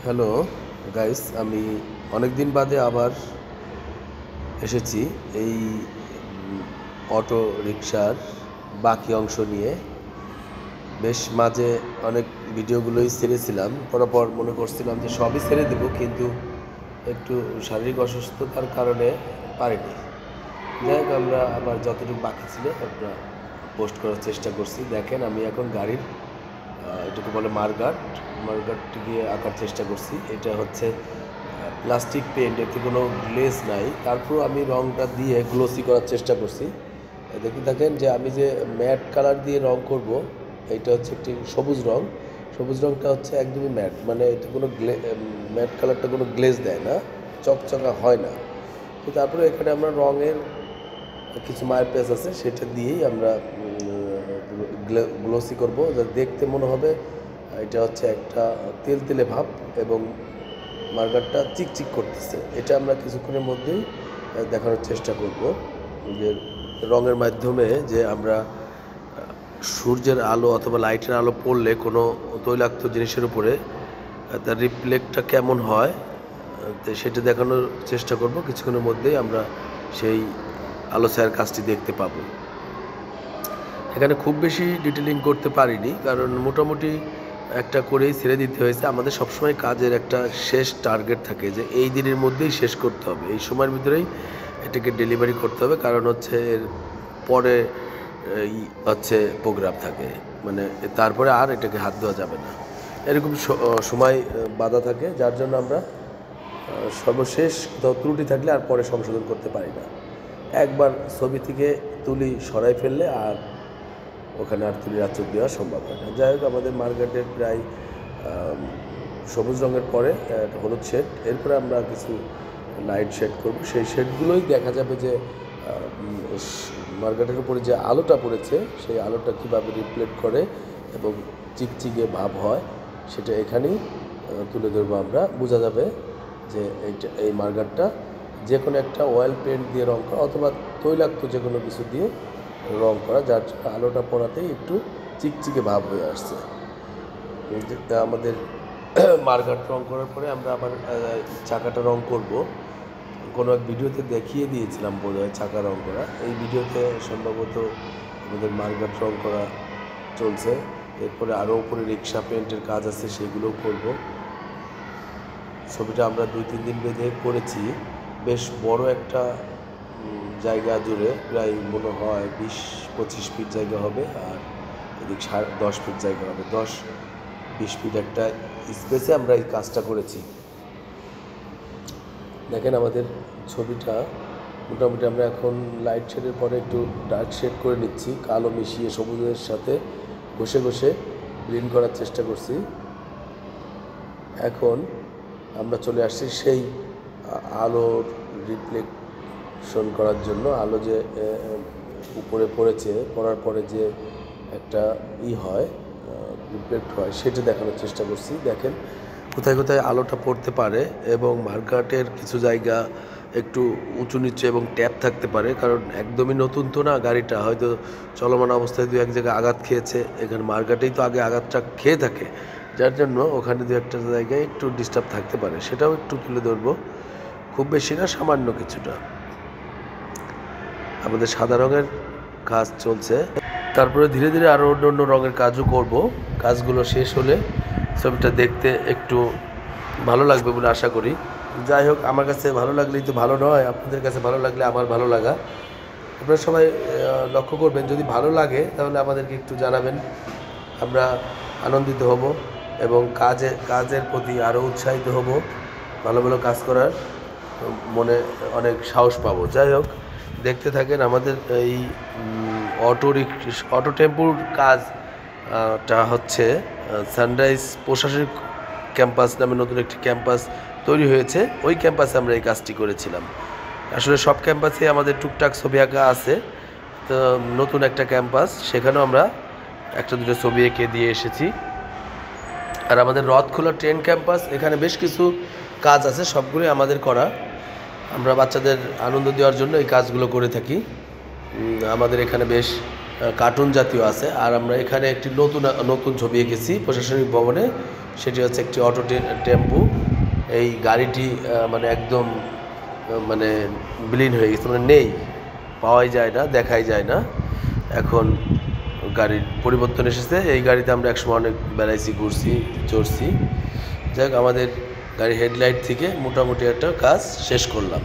Hello guys, আমি অনেক দিন বাদে আবার এসেছি এই অটো রিকশার বাকি অংশ নিয়ে। বেশ মাঝে অনেক ভিডিওগুলোই ছেড়েছিলাম, পরপর মনে করছিলাম যে সবই ছেড়ে দেব, কিন্তু একটু শারীরিক অসুস্থতার কারণে পারিনি। যাই হোক, আমরা আবার যতটুকু বাকি ছিল আমরা পোস্ট করার চেষ্টা করছি। দেখেন, আমি এখন গাড়ির এটাকে বলে মার্গারটি গিয়ে আঁকার চেষ্টা করছি। এটা হচ্ছে প্লাস্টিক পেন্ট, এতে কোনো গ্লেজ নাই, তারপরও আমি রঙটা দিয়ে গ্লোসি করার চেষ্টা করছি। দেখতে থাকেন যে আমি যে ম্যাট কালার দিয়ে রং করব, এটা হচ্ছে একটি সবুজ রং। সবুজ রংটা হচ্ছে একদমই ম্যাট, মানে এটা কোনো ম্যাট কালারটা কোনো গ্লেজ দেয় না, চকচকা হয় না। তো তারপরে এখানে আমরা রঙের কিছু মায়ের পেজ আছে, সেটা দিয়েই আমরা গ্লোসি করব, যা দেখতে মনে হবে এটা হচ্ছে একটা তেলতেলে ভাব এবং মার্কারটা চিকচিক করতেছে। এটা আমরা কিছুক্ষণের মধ্যেই দেখানোর চেষ্টা করব যে রঙের মাধ্যমে যে আমরা সূর্যের আলো অথবা লাইটের আলো পড়লে কোনো তৈলাক্ত জিনিসের উপরে তার রিফ্লেক্টটা কেমন হয়, তো সেটা দেখানোর চেষ্টা করব। কিছুক্ষণের মধ্যেই আমরা সেই আলো ছায়ার কাজটি দেখতে পাবো। এখানে খুব বেশি ডিটেলিং করতে পারিনি, কারণ মোটামুটি একটা করেই ছেড়ে দিতে হয়েছে। আমাদের সবসময় কাজের একটা শেষ টার্গেট থাকে যে এই দিনের মধ্যেই শেষ করতে হবে, এই সময়ের ভিতরেই এটাকে ডেলিভারি করতে হবে, কারণ হচ্ছে এর পরে হচ্ছে প্রোগ্রাম থাকে, মানে তারপরে আর এটাকে হাত দেওয়া যাবে না, এরকম সময় বাধা থাকে, যার জন্য আমরা সর্বশেষ কোথাও ত্রুটি থাকলে আর পরে সংশোধন করতে পারি না। একবার ছবি থেকে তুলি সরাই ফেললে আর ওখানে আর তুলির আঁচড় দেওয়া সম্ভব হয় না। যাই হোক, আমাদের মার্কেটের প্রায় সবুজ রঙের পরে একটা হলুদ শেড, এরপরে আমরা কিছু লাইট শেড করব। সেই শেডগুলোই দেখা যাবে যে মার্কেটের উপরে যে আলোটা পড়েছে সেই আলোটা কীভাবে রিফ্লেক্ট করে এবং চিকচিকে ভাব হয়, সেটা এখানেই তুলে ধরবো আমরা। বোঝা যাবে যে এই মার্কারটা যে কোনো একটা অয়েল পেন্ট দিয়ে রং করা অথবা তৈলাক্ত যে কোনো কিছু দিয়ে রং করা, যার জন্য আলোটা পড়াতেই একটু চিকচিকে ভাব হয়ে আসছে। আমাদের মার্কার রং করার পরে আমরা আবার চাকাটা রং করব। কোনো এক ভিডিওতে দেখিয়ে দিয়েছিলাম বোধহয় চাকা রং করা। এই ভিডিওতে সম্ভবত আমাদের মার্কার রং করা চলছে। এরপরে আরও উপরে রিক্সা পেন্টের কাজ আছে, সেগুলোও করব। ছবিটা আমরা 2-3 দিন বেঁধে করেছি। বেশ বড় একটা জায়গা জুড়ে, প্রায় মনে হয় 20-25 ফিট জায়গা হবে, আর এদিক 10 ফিট জায়গা হবে। 10-20 ফিট একটা স্পেসে আমরা এই কাজটা করেছি। দেখেন, আমাদের ছবিটা মোটামুটি আমরা এখন লাইট শেডের পরে একটু ডার্ক শেড করে নিচ্ছি, কালো মিশিয়ে সবুজের সাথে ঘষে ঘষে ব্লেন্ড করার চেষ্টা করছি। এখন আমরা চলে আসছি সেই আলোর রিফ্লেকশন করার জন্য। আলো যে উপরে পড়েছে, পড়ার পরে যে একটা হয়, রিফ্লেক্ট হয়, সেটা দেখানোর চেষ্টা করছি। দেখেন কোথায় কোথায় আলোটা পড়তে পারে, এবং মার্কাটের কিছু জায়গা একটু উঁচু নিচু এবং ট্যাপ থাকতে পারে, কারণ একদমই নতুন তো না গাড়িটা, হয়তো চলমান অবস্থায় 2-1 জায়গায় আঘাত খেয়েছে। এখানে মার্কাটেই তো আগে আঘাতটা খেয়ে থাকে, যার জন্য ওখানে 2-1টা জায়গায় একটু ডিস্টার্ব থাকতে পারে, সেটাও একটু তুলে ধরবো। খুব বেশি না, সামান্য কিছুটা। আমাদের সাদা রঙের কাজ চলছে, তারপরে ধীরে ধীরে আরও অন্য অন্য রঙের কাজও করব। কাজগুলো শেষ হলে ছবিটা দেখতে একটু ভালো লাগবে বলে আশা করি। যাই হোক, আমার কাছে ভালো লাগলেই তো ভালো নয়, আপনাদের কাছে ভালো লাগলে আমার ভালো লাগা। আপনারা সবাই লক্ষ্য করবেন, যদি ভালো লাগে তাহলে আমাদেরকে একটু জানাবেন, আমরা আনন্দিত হব এবং কাজের প্রতি আরও উৎসাহিত হব, ভালো ভালো কাজ করার মনে অনেক সাহস পাবো। যাই হোক, দেখতে থাকেন আমাদের এই অটো টেম্পুর কাজটা হচ্ছে সানরাইজ প্রশাসনিক ক্যাম্পাস নামে নতুন একটি ক্যাম্পাস তৈরি হয়েছে, ওই ক্যাম্পাসে আমরা এই কাজটি করেছিলাম। আসলে সব ক্যাম্পাসে আমাদের টুকটাক ছবি আঁকা আছে, তো নতুন একটা ক্যাম্পাস, সেখানেও আমরা 1-2 ছবি এঁকে দিয়ে এসেছি। আর আমাদের রথখোলা ট্রেন ক্যাম্পাস, এখানে বেশ কিছু কাজ আছে, সবগুলোই আমাদের করা। আমরা বাচ্চাদের আনন্দ দেওয়ার জন্য এই কাজগুলো করে থাকি। আমাদের এখানে বেশ কার্টুন জাতীয় আছে। আর আমরা এখানে একটি নতুন ছবি এঁকেছি প্রশাসনিক ভবনে, সেটি হচ্ছে একটি অটো টেম্পু। এই গাড়িটি মানে একদম মানে বিলীন হয়ে গেছে, মানে নেই, পাওয়াই যায় না, দেখাই যায় না। এখন গাড়ির পরিবর্তন এসেছে। এই গাড়িতে আমরা একসময় অনেক বেড়াইছি, ঘুরছি, চড়ছি। যাই হোক, আমাদের গাড়ির হেডলাইট থেকে মোটামুটি একটা কাজ শেষ করলাম।